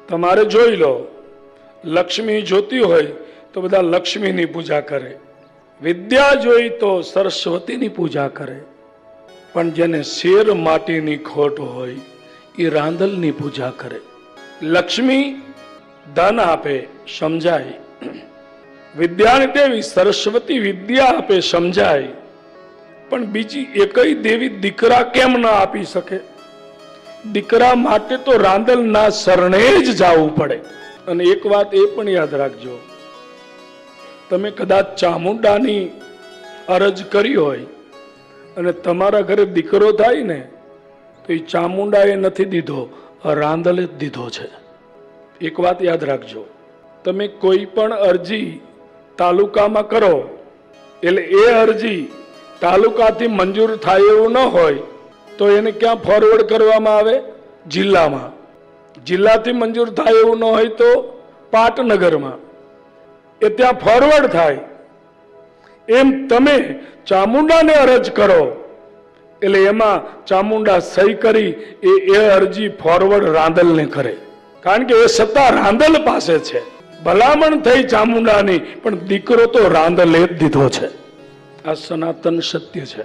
તમારે જોઈ લો, લક્ષ્મી જોતી હોય તો બધા લક્ષ્મીની પૂજા કરે, વિદ્યા જોઈ તો સરસ્વતીની પૂજા કરે, પણ જેને શેર માટીની ખોટ હોય એ રાંદલની પૂજા કરે. લક્ષ્મી ધન આપે સમજાય, વિદ્યાની દેવી સરસ્વતી વિદ્યા આપે સમજાય, પણ બીજી એકય દેવી દીકરા કેમ ના આપી શકે? દીકરા માટે તો રાંદલના શરણે જ જવું પડે. અને એક વાત એ પણ યાદ રાખજો, તમે કદાચ ચામુંડાની અરજ કરી હોય અને તમારા ઘરે દીકરો થાય ને, તો એ ચામુંડાએ નથી દીધો, રાંદલે જ દીધો છે. એક વાત યાદ રાખજો, તમે કોઈ પણ અરજી તાલુકામાં કરો એટલે એ અરજી તાલુકાથી મંજૂર થાય એવું ન હોય તો એને ક્યાં ફોરવર્ડ કરવામાં આવે? જિલ્લામાં. જિલ્લાથી મંજૂર થાય એવું ન હોય તો પાટનગરમાં, એ ત્યાં ફોરવર્ડ થાય. એમ તમે ચામુંડાને અરજ કરો એટલે એમાં ચામુંડા સહી કરી એ અરજી ફોરવર્ડ રાંદલને કરે, કારણ કે એ સત્તા રાંદલ પાસે છે. ભલામણ થઈ ચામુંડાની, પણ દીકરો તો રાંદલે જ દીધો છે. આ સનાતન સત્ય છે.